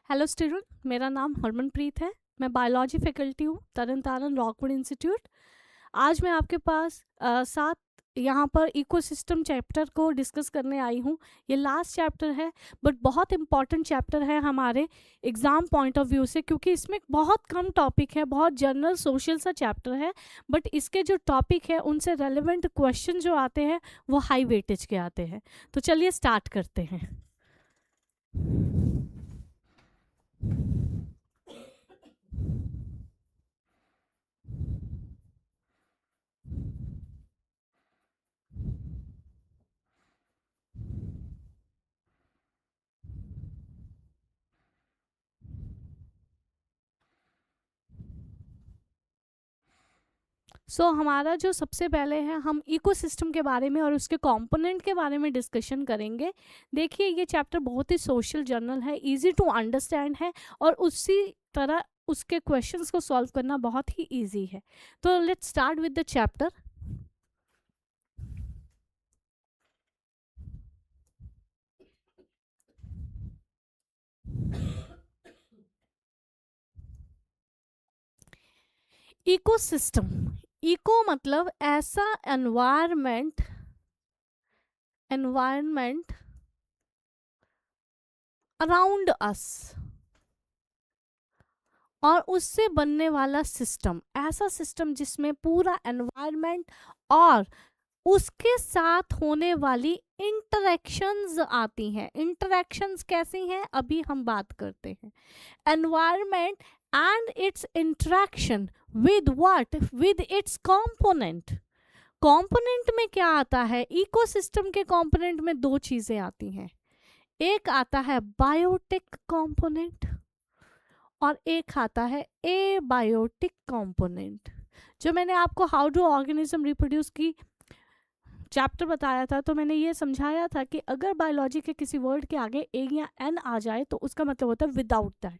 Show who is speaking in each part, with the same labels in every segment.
Speaker 1: Hello student, मेरा नाम हरमनप्रीत है। मैं बायोलॉजी फैकल्टी हूँ तरन तारण रॉकवुड इंस्टीट्यूट। आज मैं आपके पास साथ यहाँ पर इकोसिस्टम चैप्टर को डिस्कस करने आई हूँ। ये लास्ट चैप्टर है बट बहुत इम्पॉर्टेंट चैप्टर है हमारे एग्ज़ाम पॉइंट ऑफ व्यू से, क्योंकि इसमें बहुत कम टॉपिक है, बहुत जनरल सोशल सा चैप्टर है। बट इसके जो टॉपिक है उनसे रेलिवेंट क्वेश्चन जो आते हैं वो हाई वेटेज के आते हैं। तो चलिए स्टार्ट करते हैं। हमारा जो सबसे पहले है, हम इकोसिस्टम के बारे में और उसके कंपोनेंट के बारे में डिस्कशन करेंगे। देखिए, ये चैप्टर बहुत ही सोशल जर्नल है, इजी टू अंडरस्टैंड है और उसी तरह उसके क्वेश्चंस को सॉल्व करना बहुत ही इजी है। तो let's start with the chapter. Ecosystem, eco मतलब ऐसा एनवायरनमेंट अराउंड अस और उससे बनने वाला सिस्टम, ऐसा सिस्टम जिसमें पूरा एनवायरनमेंट और उसके साथ होने वाली इंटरेक्शंस आती हैं। इंटरेक्शंस कैसी हैं अभी हम बात करते हैं। Environment and it's interaction with what, with its component. Component में क्या आता है? इकोसिस्टम के कंपोनेंट में दो चीजें आती हैं। एक आता है बायोटिक कंपोनेंट और एक आता है एबायोटिक कंपोनेंट। जो मैंने आपको हाउ डू ऑर्गेनिज्म रिप्रोड्यूस की चैप्टर बताया था, तो मैंने ये समझाया था कि अगर बायोलॉजी के किसी वर्ड के आगे ए या एन आ जाए तो उसका मतलब होता है विदाउट दैट।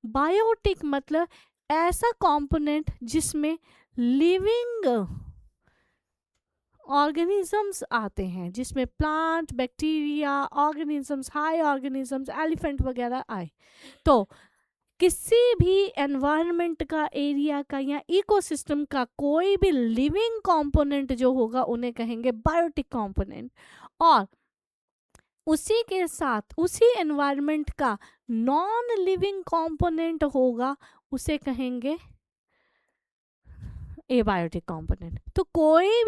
Speaker 1: बायोटिक मतलब ऐसा कंपोनेंट जिसमें लिविंग ऑर्गेनिजम्स आते हैं, जिसमें plant, bacteria, organisms, high organisms, elephant वगैरह आए। तो किसी भी एनवायरनमेंट का, एरिया का या इकोसिस्टम का कोई भी लिविंग कंपोनेंट जो होगा उन्हें कहेंगे बायोटिक कंपोनेंट। और उसी के साथ उसी एनवायरनमेंट का नॉन लिविंग कंपोनेंट होगा, उसे कहेंगे एबायोटिक कंपोनेंट। तो कोई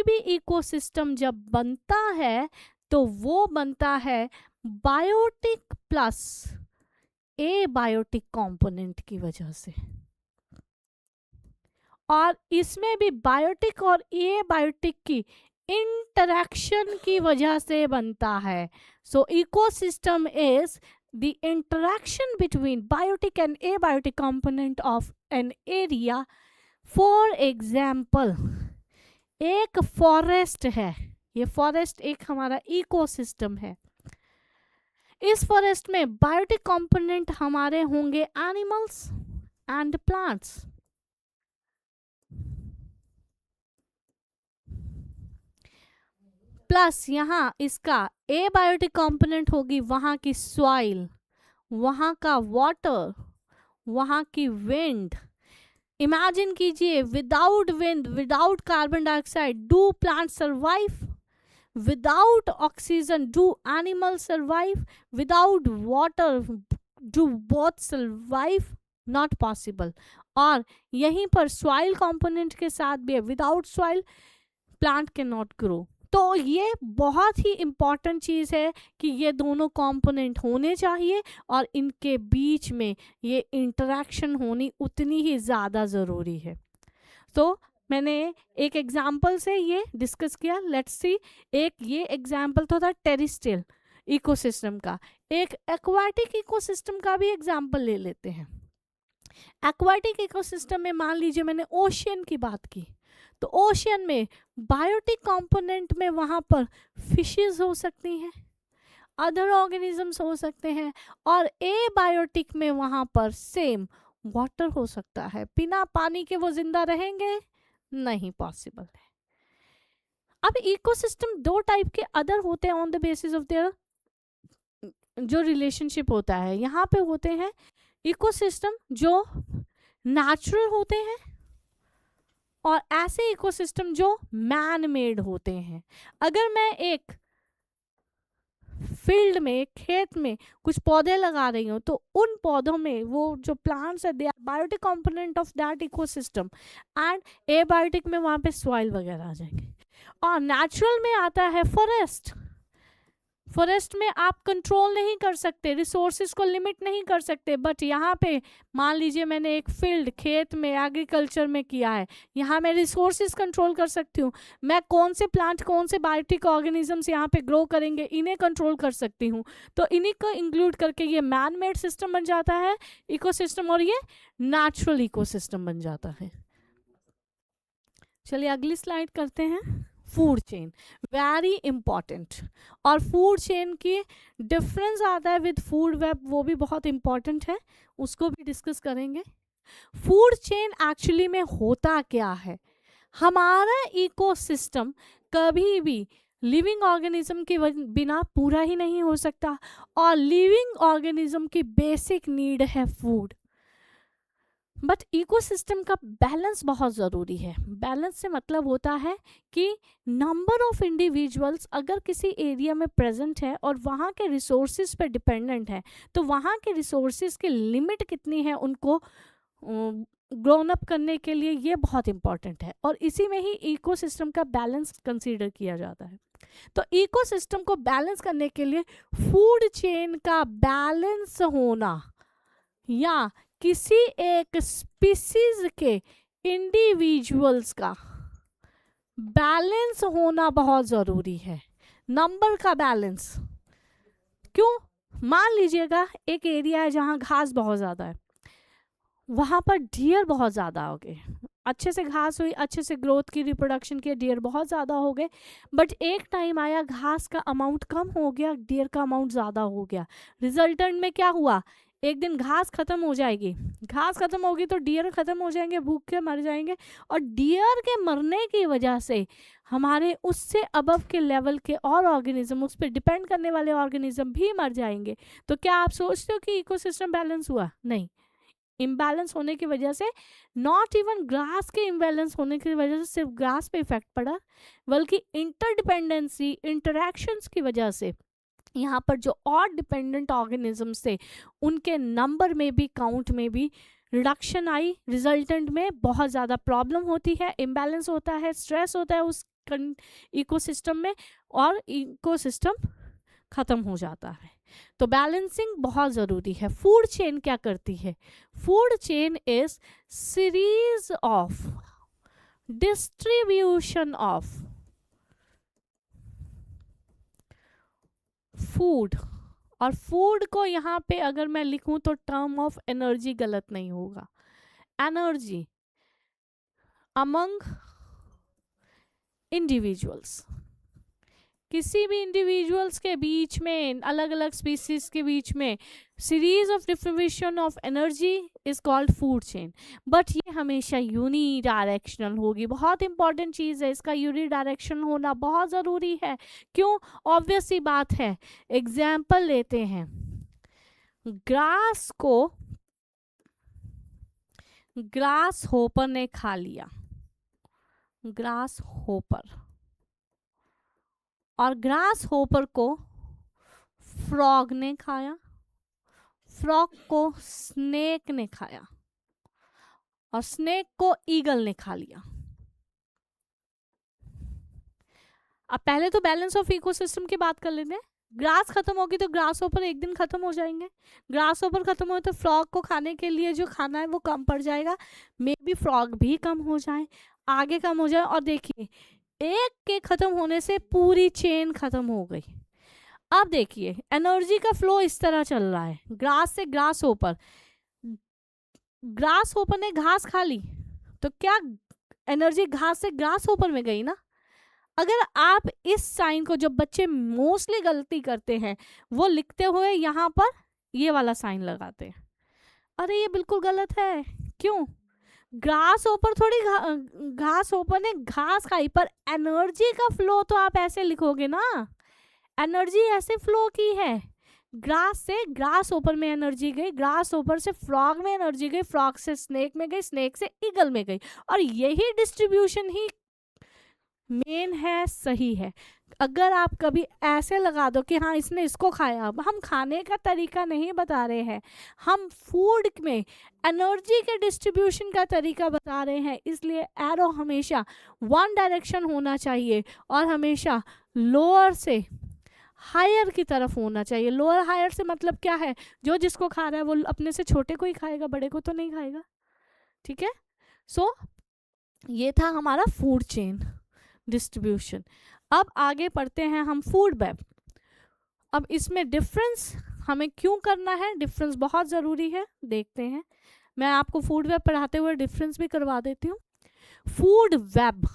Speaker 1: भी इकोसिस्टम जब बनता है तो वो बनता है बायोटिक प्लस एबायोटिक कंपोनेंट की वजह से। और इसमें भी बायोटिक और एबायोटिक की इंटरेक्शन की वजह से बनता है। सो ecosystem is the interaction between biotic and abiotic component of an area. For example, एक फॉरेस्ट है, ये फॉरेस्ट एक हमारा इकोसिस्टम है। इस फॉरेस्ट में बायोटिक कंपोनेंट हमारे होंगे एनिमल्स एंड प्लांट्स, प्लस यहाँ इसका एबायोटिक कंपोनेंट होगी वहां की सॉइल, वहां का वाटर, वहां की विंड। इमेजिन कीजिए, without wind, without carbon dioxide, do plant survive? Without oxygen, do animal survive? Without water, do both survive? Not possible. और यहीं पर सॉइल कंपोनेंट के साथ भी है, without soil plant can not grow. तो ये बहुत ही इंपॉर्टेंट चीज़ है कि ये दोनों कंपोनेंट होने चाहिए और इनके बीच में ये इंटरेक्शन होनी उतनी ही ज़्यादा ज़रूरी है। तो मैंने एक एग्जाम्पल से ये डिस्कस किया। लेट्स सी, एक ये एग्जाम्पल तो था टेरेस्ट्रियल इकोसिस्टम का। एक एक्वाटिक इकोसिस्टम का भी एग्जाम्पल ले लेते हैं। एक्वाटिक इकोसिस्टम में मान लीजिए मैंने ओशियन की बात की, तो ओशियन में बायोटिक कंपोनेंट में वहां पर फिशेस हो सकती हैं, अदर ऑर्गेनिजम्स हो सकते हैं, और एबायोटिक में वहां पर सेम वाटर हो सकता है। बिना पानी के वो जिंदा रहेंगे? नहीं पॉसिबल है। अब इकोसिस्टम दो टाइप के अदर होते हैं on the basis of their जो रिलेशनशिप होता है यहाँ पे होते हैं इकोसिस्टम जो नेचुरल होते हैं और ऐसे इकोसिस्टम जो मैन मेड होते हैं। अगर मैं एक फील्ड में, खेत में कुछ पौधे लगा रही हूँ तो उन पौधों में वो जो प्लांट्स है they are biotic component of that ecosystem, and abiotic में वहाँ पे सॉइल वगैरह आ जाएंगे। और नेचुरल में आता है फॉरेस्ट। फॉरेस्ट में आप कंट्रोल नहीं कर सकते, रिसोर्सेज को लिमिट नहीं कर सकते, बट यहाँ पे मान लीजिए मैंने एक फील्ड, खेत में, एग्रीकल्चर में किया है, यहाँ मैं रिसोर्सेज कंट्रोल कर सकती हूँ। मैं कौन से प्लांट, कौन से बायोटिक ऑर्गेनिजम्स यहाँ पे ग्रो करेंगे, इन्हें कंट्रोल कर सकती हूँ। तो इन्हीं को इंक्लूड करके ये मैन मेड सिस्टम बन जाता है इकोसिस्टम, और ये नेचुरल इकोसिस्टम बन जाता है। चलिए अगली स्लाइड करते हैं। फूड चेन वेरी इंपॉर्टेंट, और फूड चेन की डिफरेंस आता है विद फूड वेब, वो भी बहुत इंपॉर्टेंट है, उसको भी डिस्कस करेंगे। फूड चेन एक्चुअली में होता क्या है? हमारा इकोसिस्टम कभी भी लिविंग ऑर्गेनिज्म के बिना पूरा ही नहीं हो सकता, और लिविंग ऑर्गेनिज्म की बेसिक नीड है फूड। बट इकोसिस्टम का बैलेंस बहुत ज़रूरी है। बैलेंस से मतलब होता है कि नंबर ऑफ इंडिविजुअल्स अगर किसी एरिया में प्रेजेंट है और वहाँ के रिसोर्सेज पे डिपेंडेंट है, तो वहाँ के रिसोर्सेज की लिमिट कितनी है उनको ग्रोन अप करने के लिए, ये बहुत इंपॉर्टेंट है। और इसी में ही इकोसिस्टम का बैलेंस कंसीडर किया जाता है। तो इकोसिस्टम को बैलेंस करने के लिए फूड चेन का बैलेंस होना, या किसी एक स्पीसीज के इंडिविजुअल्स का बैलेंस होना बहुत ज़रूरी है। नंबर का बैलेंस क्यों? मान लीजिएगा एक एरिया है जहाँ घास बहुत ज़्यादा है, वहाँ पर डियर बहुत ज़्यादा हो गए, अच्छे से घास हुई, अच्छे से ग्रोथ की, रिप्रोडक्शन की, डियर बहुत ज़्यादा हो गए। बट एक टाइम आया घास का अमाउंट कम हो गया, डियर का अमाउंट ज़्यादा हो गया। रिजल्टेंट में क्या हुआ? एक दिन घास खत्म हो जाएगी, घास खत्म होगी तो डियर खत्म हो जाएंगे, भूख के मर जाएंगे, और डियर के मरने की वजह से हमारे उससे अबव के लेवल के और ऑर्गेनिज्म, उस पर डिपेंड करने वाले ऑर्गेनिज्म भी मर जाएंगे। तो क्या आप सोचते हो कि इकोसिस्टम बैलेंस हुआ? नहीं। इम्बैलेंस होने की वजह से, नॉट इवन ग्रास के इम्बैलेंस होने की वजह से सिर्फ ग्रास पे इफेक्ट पड़ा, बल्कि इंटरडिपेंडेंसी, इंटरैक्शंस की वजह से यहाँ पर जो और डिपेंडेंट ऑर्गेनिजम्स थे उनके नंबर में भी, काउंट में भी रिडक्शन आई। रिजल्टेंट में बहुत ज़्यादा प्रॉब्लम होती है, इम्बैलेंस होता है, स्ट्रेस होता है उस इकोसिस्टम में, और इकोसिस्टम ख़त्म हो जाता है। तो बैलेंसिंग बहुत ज़रूरी है। फूड चेन क्या करती है? Food chain is series of distribution of food, और फूड को यहाँ पे अगर मैं लिखूं तो टर्म ऑफ एनर्जी गलत नहीं होगा, एनर्जी अमंग इंडिविजुअल्स, किसी भी इंडिविजुअल्स के बीच में, अलग अलग स्पीसीज के बीच में series of distribution of energy is called food chain. But ये हमेशा यूनी डायरेक्शनल होगी, बहुत इंपॉर्टेंट चीज़ है, इसका यूनी डायरेक्शन होना बहुत ज़रूरी है। क्यों? ऑब्वियस सी बात है। एग्जाम्पल लेते हैं, ग्रास को ग्रास होपर ने खा लिया, ग्रास होपर, और ग्रास होपर को फ्रॉग ने खाया, फ्रॉग को स्नेक ने खाया, और स्नेक को ईगल ने खा लिया। अब पहले तो बैलेंस ऑफ इकोसिस्टम की बात कर लेते हैं। ग्रास खत्म होगी तो ग्रास होपर एक दिन खत्म हो जाएंगे, ग्रास होपर खत्म हो तो फ्रॉग को खाने के लिए जो खाना है वो कम पड़ जाएगा, मे बी फ्रॉग भी कम हो जाए, आगे कम हो जाए, और देखिए एक के खत्म होने से पूरी चेन खत्म हो गई। अब देखिए एनर्जी का फ्लो इस तरह चल रहा है, ग्रास से ग्रास होपर, ग्रास होपर ने घास खा ली तो क्या एनर्जी घास से ग्रास होपर में गई ना। अगर आप इस साइन को, जो बच्चे मोस्टली गलती करते हैं, वो लिखते हुए यहाँ पर ये वाला साइन लगाते हैं, अरे ये बिल्कुल गलत है। क्यों? ग्रास होपर थोड़ी घास होपर ने घास खाई, पर एनर्जी का फ्लो तो आप ऐसे लिखोगे ना, एनर्जी ऐसे फ्लो की है, ग्रास से ग्रास ओपर में एनर्जी गई, ग्रास ओपर से फ्रॉग में एनर्जी गई, फ्रॉग से स्नेक में गई, स्नेक से ईगल में गई, और यही डिस्ट्रीब्यूशन ही मेन है, सही है। अगर आप कभी ऐसे लगा दो कि हाँ इसने इसको खाया, अब हम खाने का तरीका नहीं बता रहे हैं, हम फूड में एनर्जी के डिस्ट्रीब्यूशन का तरीका बता रहे हैं, इसलिए एरो हमेशा वन डायरेक्शन होना चाहिए और हमेशा लोअर से हायर की तरफ होना चाहिए। लोअर हायर से मतलब क्या है, जो जिसको खा रहा है वो अपने से छोटे को ही खाएगा, बड़े को तो नहीं खाएगा, ठीक है। सो ये था हमारा फूड चेन डिस्ट्रीब्यूशन। अब आगे पढ़ते हैं हम फूड वेब। अब इसमें डिफरेंस हमें क्यों करना है, डिफरेंस बहुत ज़रूरी है, देखते हैं। मैं आपको फूड वेब पढ़ाते हुए डिफरेंस भी करवा देती हूँ। फूड वेब,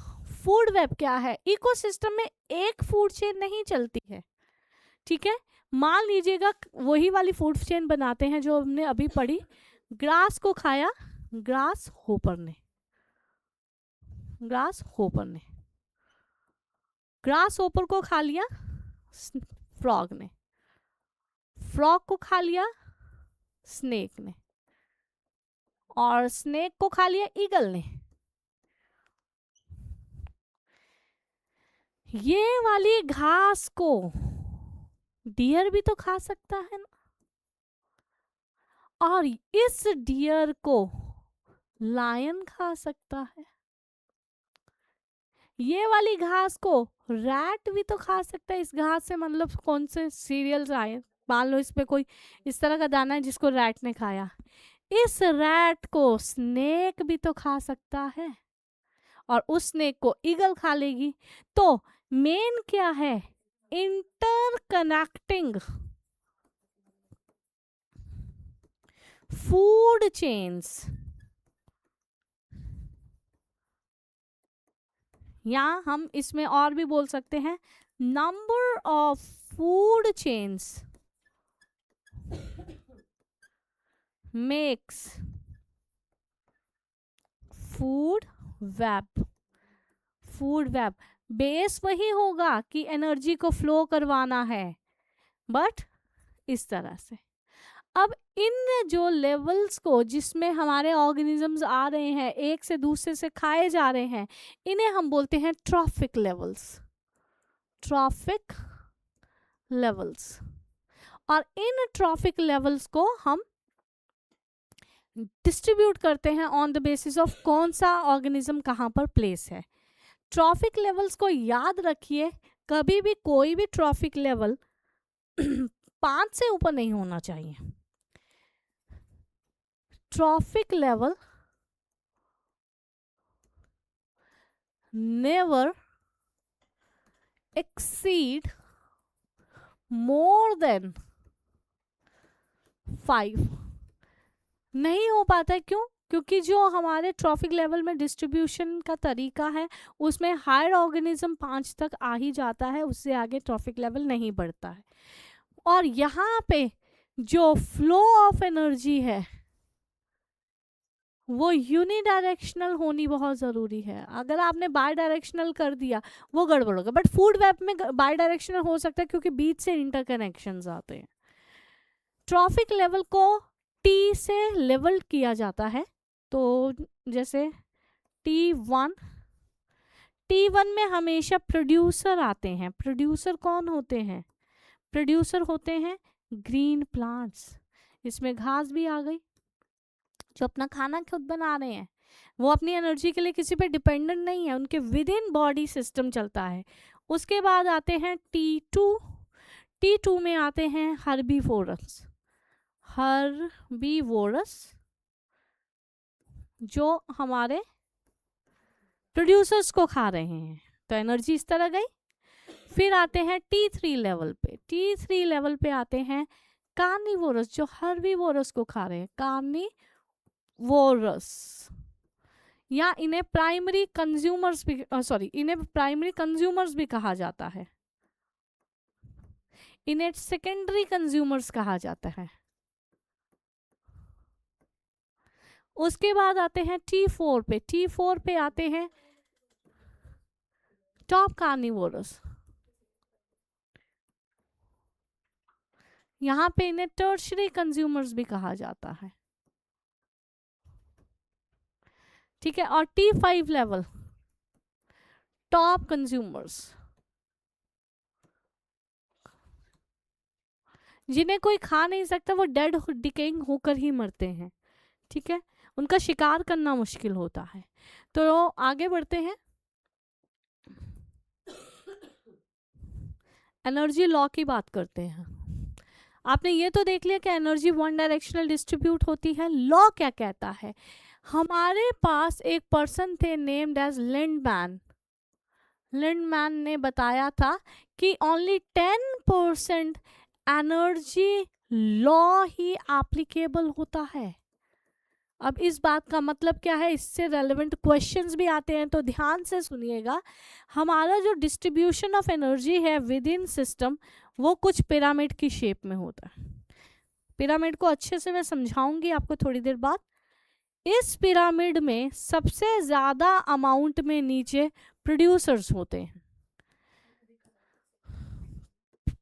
Speaker 1: फूड वेब क्या है, इकोसिस्टम में एक फूड चेन नहीं चलती है, ठीक है। मान लीजिएगा वही वाली फूड चेन बनाते हैं जो हमने अभी पढ़ी, ग्रास को खाया ग्रास होपर ने, ग्रास होपर ने, ग्रास होपर को खा लिया फ्रॉग ने, फ्रॉग को खा लिया स्नेक ने, और स्नेक को खा लिया ईगल ने। ये वाली घास को डियर भी तो खा सकता है ना, और इस डियर को लायन खा सकता है। ये वाली घास को रैट भी तो खा सकता है। इस घास से मतलब कौन से सीरियल्स आए, मान लो इसमें कोई इस तरह का दाना है जिसको रैट ने खाया, इस रैट को स्नेक भी तो खा सकता है, और उस स्नेक को ईगल खा लेगी। तो मेन क्या है, इंटरकनेक्टिंग फूड चेन्स, या हम इसमें और भी बोल सकते हैं number of food chains makes food web. Food web base वही होगा कि एनर्जी को फ्लो करवाना है, बट इस तरह से। अब इन जो लेवल्स को जिसमें हमारे ऑर्गेनिजम्स आ रहे हैं, एक से दूसरे से खाए जा रहे हैं, इन्हें हम बोलते हैं ट्रॉफिक लेवल्स, ट्रॉफिक लेवल्स। और इन ट्रॉफिक लेवल्स को हम डिस्ट्रीब्यूट करते हैं ऑन द बेसिस ऑफ कौन सा ऑर्गेनिज्म कहाँ पर प्लेस है। ट्रॉफिक लेवल्स को याद रखिए, कभी भी कोई भी ट्रॉफिक लेवल 5 से ऊपर नहीं होना चाहिए। Trophic level never exceed more than 5 नहीं हो पाता है। क्यों? क्योंकि जो हमारे ट्रॉफिक लेवल में डिस्ट्रीब्यूशन का तरीका है उसमें हायर ऑर्गेनिज्म 5 तक आ ही जाता है, उससे आगे ट्रॉफिक लेवल नहीं बढ़ता है। और यहाँ पे जो फ्लो ऑफ एनर्जी है वो यूनिडायरेक्शनल होनी बहुत ज़रूरी है। अगर आपने बाय डायरेक्शनल कर दिया वो गड़बड़ होगा। बट फूड वेब में बाय डायरेक्शनल हो सकता है क्योंकि बीच से इंटरकनेक्शंस आते हैं। ट्रॉफिक लेवल को टी से लेवल किया जाता है, तो जैसे T1, T1 में हमेशा प्रोड्यूसर आते हैं। प्रोड्यूसर कौन होते हैं? प्रोड्यूसर होते हैं ग्रीन प्लांट्स। इसमें घास भी आ गई जो अपना खाना खुद बना रहे हैं, वो अपनी एनर्जी के लिए किसी पे डिपेंडेंट नहीं है, उनके विद इन बॉडी सिस्टम चलता है। उसके बाद आते हैं T2, T2 में आते हैं हर्बीवोरस, हर्बीवोरस जो हमारे प्रोड्यूसर्स को खा रहे हैं, तो एनर्जी इस तरह गई। फिर आते हैं T3 लेवल पे, T3 लेवल पे आते हैं कार्निवोरस जो हर्बीवोरस को खा रहे हैं, कार्निवोरस, या इन्हें प्राइमरी कंज्यूमर्स भी इन्हें प्राइमरी कंज्यूमर्स भी कहा जाता है, इन्हें सेकेंडरी कंज्यूमर्स कहा जाता है। उसके बाद आते हैं T4 पे, T4 पे आते हैं टॉप कार्निवोरस, यहाँ पे इन्हें टर्शरी कंज्यूमर्स भी कहा जाता है, ठीक है। और T5 लेवल टॉप कंज्यूमर्स, जिन्हें कोई खा नहीं सकता, वो डेड डिकेइंग होकर ही मरते हैं, ठीक है, उनका शिकार करना मुश्किल होता है। तो आगे बढ़ते हैं, एनर्जी लॉ की बात करते हैं। आपने ये तो देख लिया कि एनर्जी वन डायरेक्शनल डिस्ट्रीब्यूट होती है। लॉ क्या कहता है? हमारे पास एक पर्सन थे नेम्ड एज लिंडमैन। लिंडमैन ने बताया था कि ओनली 10% एनर्जी लॉ ही एप्लीकेबल होता है। अब इस बात का मतलब क्या है, इससे रेलेवेंट क्वेश्चंस भी आते हैं, तो ध्यान से सुनिएगा। हमारा जो डिस्ट्रीब्यूशन ऑफ एनर्जी है विद इन सिस्टम, वो कुछ पिरामिड की शेप में होता है। पिरामिड को अच्छे से मैं समझाऊंगी आपको थोड़ी देर बाद। इस पिरामिड में सबसे ज्यादा अमाउंट में नीचे प्रोड्यूसर्स होते हैं।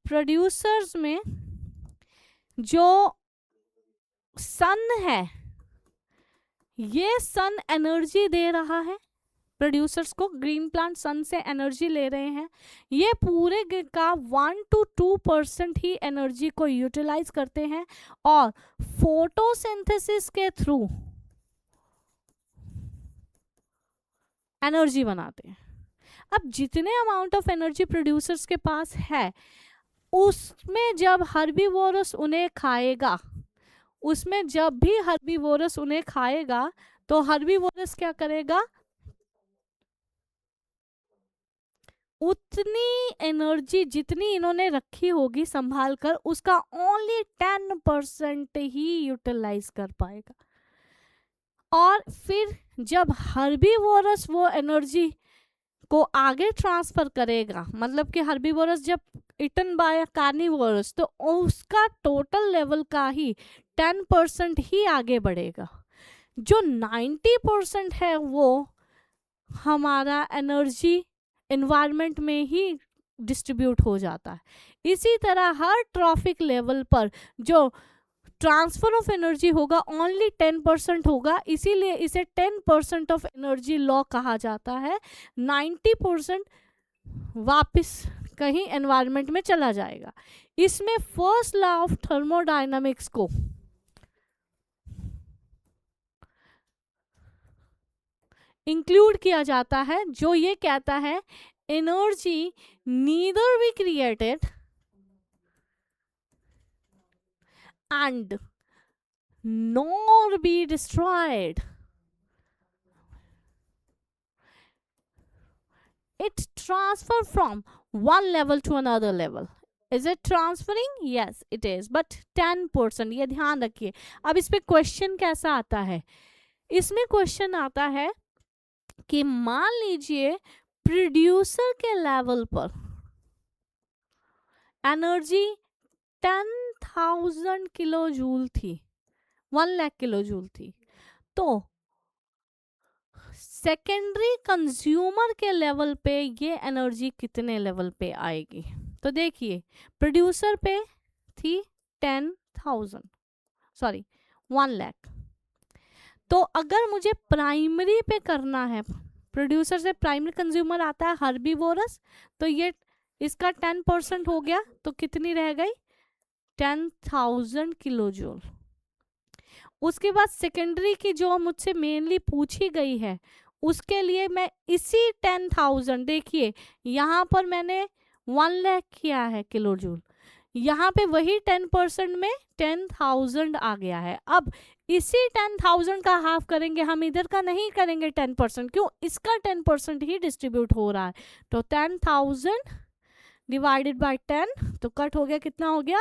Speaker 1: प्रोड्यूसर्स में जो सन है, ये सन एनर्जी दे रहा है प्रोड्यूसर्स को। ग्रीन प्लांट सन से एनर्जी ले रहे हैं। ये पूरे का 1 to 2% ही एनर्जी को यूटिलाइज करते हैं और फोटोसिंथेसिस के थ्रू एनर्जी बनाते हैं। अब जितने अमाउंट ऑफ एनर्जी प्रोड्यूसर्स के पास है, उसमें जब हर्बीवोरस उन्हें खाएगा, उसमें जब भी हर्बीवोरस उन्हें खाएगा, तो हर्बीवोरस क्या करेगा, उतनी एनर्जी जितनी इन्होंने रखी होगी संभाल कर, उसका ओनली 10% ही यूटिलाइज कर पाएगा। और फिर जब हर्बीवोरस वो एनर्जी को आगे ट्रांसफर करेगा, मतलब कि हर्बीवोरस जब इटन बाय कार्निवोरस, तो उसका टोटल लेवल का ही 10% ही आगे बढ़ेगा। जो 90% है वो हमारा एनर्जी एनवायरनमेंट में ही डिस्ट्रीब्यूट हो जाता है। इसी तरह हर ट्रॉफिक लेवल पर जो ट्रांसफर ऑफ एनर्जी होगा ओनली 10% होगा, इसीलिए इसे 10% ऑफ एनर्जी लॉ कहा जाता है। 90% वापस कहीं एनवायरनमेंट में चला जाएगा। इसमें फर्स्ट लॉ ऑफ थर्मोडायनामिक्स को इंक्लूड किया जाता है, जो ये कहता है energy neither be created and nor be destroyed, it transfer from one level to another level. Is it transferring? Yes it is, but 10%, ये ध्यान रखिए। अब इस पे क्वेश्चन कैसा आता है, इसमें क्वेश्चन आता है कि मान लीजिए प्रोड्यूसर के लेवल पर एनर्जी 10,000 किलो जूल थी, 1 लाख किलो जूल थी, तो सेकेंडरी कंज्यूमर के लेवल पे ये एनर्जी कितने लेवल पे आएगी? तो देखिए प्रोड्यूसर पे थी 10,000, सॉरी 1 लाख। तो अगर मुझे प्राइमरी पे करना है, प्रोड्यूसर से प्राइमरी कंज्यूमर आता है हर्बीवोरस, तो ये इसका 10% हो गया, तो कितनी रह गई? 10,000 किलो जूल। उसके बाद सेकेंडरी की जो मुझसे मेनली पूछी गई है, उसके लिए मैं इसी 10,000, देखिए यहाँ पर मैंने 1 लाख किया है किलो जूल, यहाँ पे वही 10% में 10,000 आ गया है। अब इसी 10,000 का हाफ करेंगे हम, इधर का नहीं करेंगे 10%, क्यों? इसका 10% ही डिस्ट्रीब्यूट हो रहा है। तो 10,000 डिवाइडेड बाय 10, तो कट हो गया, कितना हो गया?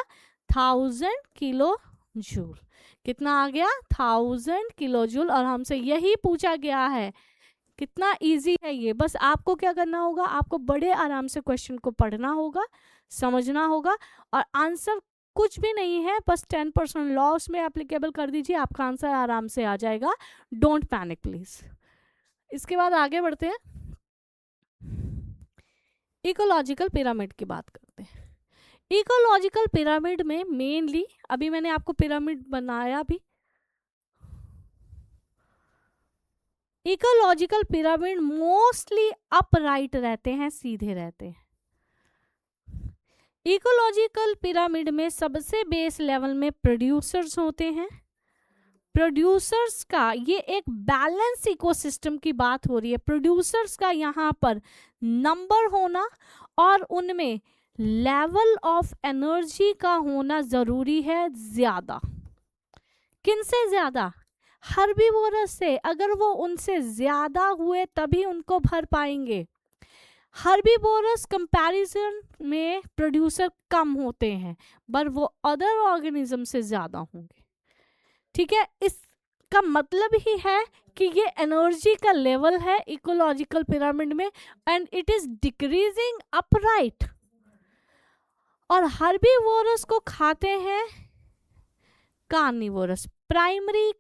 Speaker 1: 1000 किलो जूल। कितना आ गया? 1000 किलो जूल। और हमसे यही पूछा गया है। कितना इजी है ये, बस आपको क्या करना होगा, आपको बड़े आराम से क्वेश्चन को पढ़ना होगा, समझना होगा, और आंसर कुछ भी नहीं है, बस 10% लॉस में एप्लीकेबल कर दीजिए, आपका आंसर आराम से आ जाएगा। Don't panic please. इसके बाद आगे बढ़ते हैं, इकोलॉजिकल पिरामिड की बात करते हैं। इकोलॉजिकल पिरामिड में मेनली, अभी मैंने आपको पिरामिड बनाया भी, इकोलॉजिकल पिरामिड मोस्टली अपराइट रहते हैं, सीधे रहते हैं। इकोलॉजिकल पिरामिड में सबसे बेस लेवल में प्रोड्यूसर्स होते हैं। प्रोड्यूसर्स का, ये एक बैलेंस इकोसिस्टम की बात हो रही है, प्रोड्यूसर्स का यहाँ पर नंबर होना और उनमें लेवल ऑफ एनर्जी का होना जरूरी है ज्यादा। किनसे ज्यादा? हर्बीवोरस से। अगर वो उनसे ज्यादा हुए तभी उनको भर पाएंगे। हर्बीवोरस कंपैरिजन में प्रोड्यूसर कम होते हैं, पर वो अदर ऑर्गेनिज्म से ज्यादा होंगे। ठीक है, इसका मतलब ही है कि ये एनर्जी का लेवल है इकोलॉजिकल पिरामिड में and it is decreasing upright. और हर्बीवोरस को खाते हैं कार्निवोरस, प्राइमरी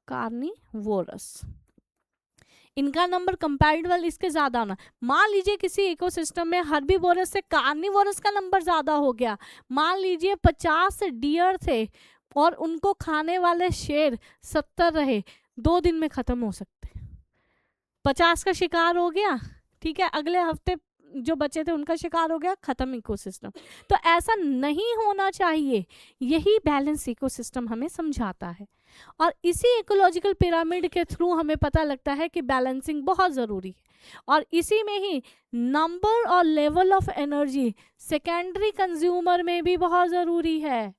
Speaker 1: कार्निवोरस। इनका नंबर कंपैरेबल इसके ज्यादा होना। मान लीजिए किसी इकोसिस्टम में हर्बीवोरस से कार्निवोरस का नंबर ज्यादा हो गया, मान लीजिए 50 डियर थे और उनको खाने वाले शेर 70 रहे, 2 दिन में खत्म हो सकते। 50 का शिकार हो गया, ठीक है, अगले हफ्ते जो बचे थे उनका शिकार हो गया, खत्म इकोसिस्टम। तो ऐसा नहीं होना चाहिए, यही बैलेंस इकोसिस्टम हमें समझाता है। और इसी इकोलॉजिकल पिरामिड के थ्रू हमें पता लगता है कि बैलेंसिंग बहुत ज़रूरी है। और इसी में ही नंबर और level of energy secondary consumer में भी बहुत ज़रूरी है।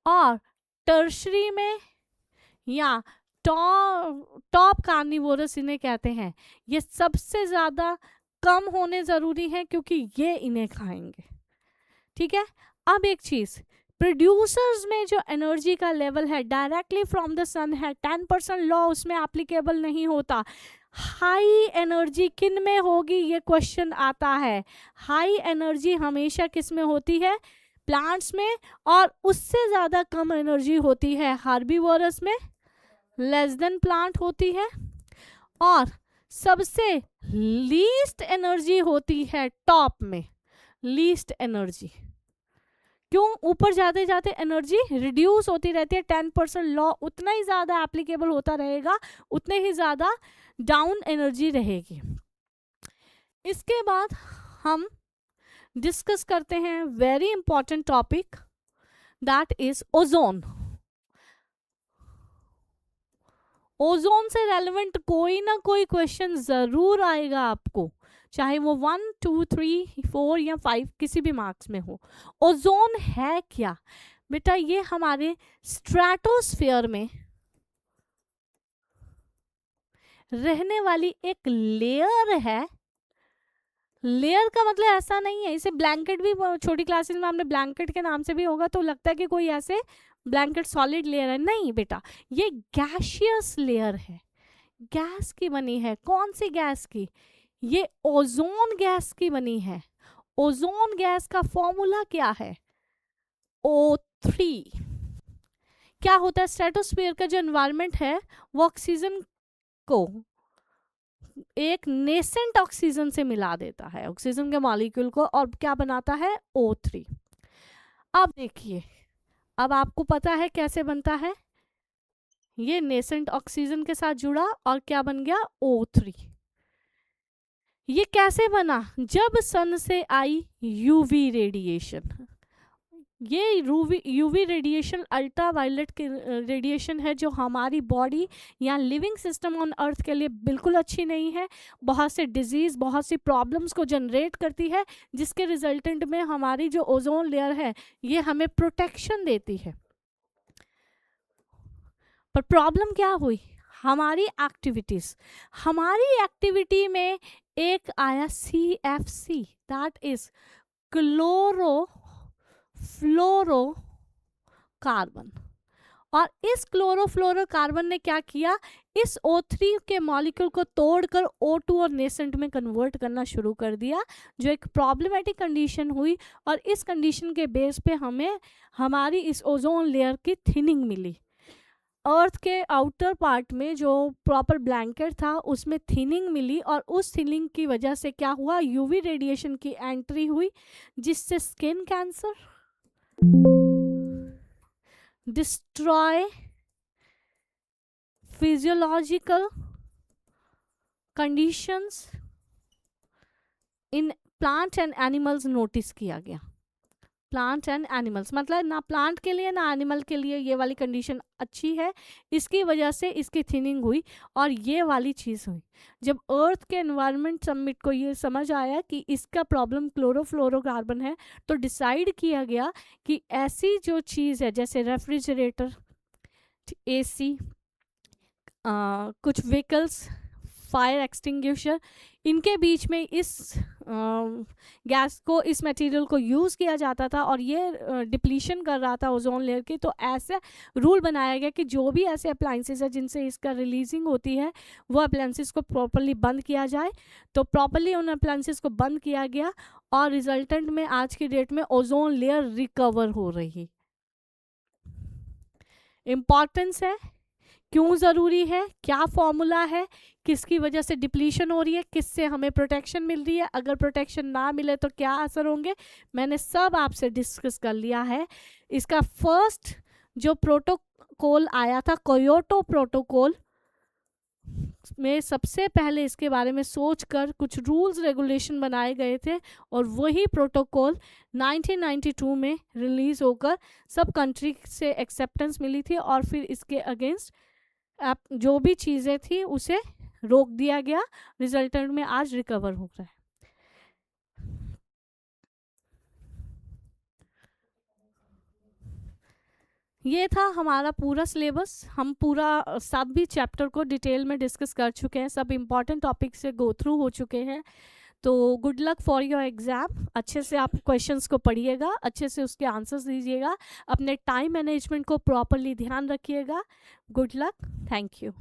Speaker 1: और टर्शरी में या टॉप कार्निवोरस इन्हें कहते हैं, ये सबसे ज़्यादा कम होने ज़रूरी है क्योंकि ये इन्हें खाएंगे। ठीक है, अब एक चीज़, प्रोड्यूसर्स में जो एनर्जी का लेवल है डायरेक्टली फ्रॉम द सन है, 10% लॉ उसमें एप्लीकेबल नहीं होता। हाई एनर्जी किन में होगी, ये क्वेश्चन आता है। हाई एनर्जी हमेशा किस में होती है? प्लांट्स में। और उससे ज़्यादा कम एनर्जी होती है हर्बीवोरस में, लेस देन प्लांट होती है। और सबसे लीस्ट एनर्जी होती है टॉप में, लीस्ट एनर्जी। क्यों? ऊपर जाते जाते एनर्जी रिड्यूस होती रहती है। 10% लॉ उतना ही ज़्यादा एप्लीकेबल होता रहेगा, उतने ही ज़्यादा डाउन एनर्जी रहेगी। इसके बाद हम डिस्कस करते हैं very important topic, that is ozone. Ozone से रेलेवेंट कोई ना कोई क्वेश्चन जरूर आएगा आपको, चाहे वो 1, 2, 3, 4 या 5 किसी भी मार्क्स में हो। ओजोन है क्या बेटा? ये हमारे स्ट्रेटोस्फीयर में रहने वाली एक लेयर है। लेयर का मतलब ऐसा नहीं है, इसे ब्लैंकेट भी छोटी क्लासेस में हमने ब्लैंकेट के नाम से भी होगा तो लगता है कि कोई ऐसे ब्लैंकेट सॉलिड लेयर है, नहीं बेटा, ये गैसियस लेयर है, गैस की बनी है। कौन सी गैस की? ये ओजोन गैस की बनी है। ओजोन गैस का फॉर्मूला क्या है? O3। क्या होता है? स्ट्रेटोस्फीयर का जो एनवायरनमेंट है वो ऑक्सीजन को एक नेसेंट ऑक्सीजन से मिला देता है, ऑक्सीजन के मॉलिक्यूल को, और क्या बनाता है? O3। अब देखिए, अब आपको पता है कैसे बनता है। ये नेसेंट ऑक्सीजन के साथ जुड़ा और क्या बन गया? O3। ये कैसे बना? जब सन से आई यूवी रेडिएशन। ये यूवी रेडिएशन अल्ट्रावायलेट के रेडिएशन है जो हमारी बॉडी या लिविंग सिस्टम ऑन अर्थ के लिए बिल्कुल अच्छी नहीं है। बहुत से डिजीज़, बहुत सी प्रॉब्लम्स को जनरेट करती है, जिसके रिजल्टेंट में हमारी जो ओजोन लेयर है ये हमें प्रोटेक्शन देती है। पर प्रॉब्लम क्या हुई? हमारी एक्टिविटी में एक आया CFC, दैट इज क्लोरोफ्लोरोकार्बन। और इस क्लोरोफ्लोरोकार्बन ने क्या किया? इस O3 के मॉलिक्यूल को तोड़कर O2 और नेसेंट में कन्वर्ट करना शुरू कर दिया, जो एक प्रॉब्लमेटिक कंडीशन हुई। और इस कंडीशन के बेस पे हमें हमारी इस ओजोन लेयर की थिनिंग मिली। अर्थ के आउटर पार्ट में जो प्रॉपर ब्लैंकेट था उसमें थिनिंग मिली, और उस थिनिंग की वजह से क्या हुआ, यूवी रेडिएशन की एंट्री हुई, जिससे skin cancer, destroy physiological conditions in plant and animals notice किया गया। प्लांट एंड एनिमल्स मतलब ना प्लांट के लिए ना एनिमल के लिए ये वाली कंडीशन अच्छी है, इसकी वजह से इसकी थिनिंग हुई और ये वाली चीज़ हुई। जब अर्थ के एनवायरनमेंट समिट को ये समझ आया कि इसका प्रॉब्लम क्लोरोफ्लोरोकार्बन है, तो डिसाइड किया गया कि ऐसी जो चीज़ है जैसे रेफ्रिजरेटर, एसी, कुछ व्हीकल्स, फायर एक्सटिंग्विशर, इनके बीच में इस गैस को, इस मटेरियल को यूज़ किया जाता था और ये डिप्लीशन कर रहा था ओजोन लेयर की। तो ऐसा रूल बनाया गया कि जो भी ऐसे अप्लाइंसेस है जिनसे इसका रिलीजिंग होती है वो अप्लाइंसेस को प्रॉपरली बंद किया जाए। तो प्रॉपरली उन अप्लाइंसेस को बंद किया गया और रिजल्टेंट में आज की डेट में ओजोन लेयर रिकवर हो रही। इम्पॉर्टेंस है, क्यों ज़रूरी है, क्या फॉर्मूला है, किसकी वजह से डिप्लीशन हो रही है, किससे हमें प्रोटेक्शन मिल रही है, अगर प्रोटेक्शन ना मिले तो क्या असर होंगे, मैंने सब आपसे डिस्कस कर लिया है। इसका फर्स्ट जो प्रोटोकॉल आया था, क्योटो प्रोटोकॉल में सबसे पहले इसके बारे में सोचकर कुछ रूल्स रेगुलेशन बनाए गए थे और वही प्रोटोकॉल 1992 में रिलीज होकर सब कंट्री से एक्सेप्टेंस मिली थी और फिर इसके अगेंस्ट आप जो भी चीज़ें थी उसे रोक दिया गया। रिजल्टेंट में आज रिकवर हो रहा है। ये था हमारा पूरा सिलेबस। हम पूरा सब भी चैप्टर को डिटेल में डिस्कस कर चुके हैं, सब इम्पॉर्टेंट टॉपिक से गो थ्रू हो चुके हैं। तो good luck for your exam. अच्छे से आप क्वेश्चंस को पढ़िएगा, अच्छे से उसके आंसर्स दीजिएगा, अपने टाइम मैनेजमेंट को प्रॉपरली ध्यान रखिएगा। Good luck, thank you.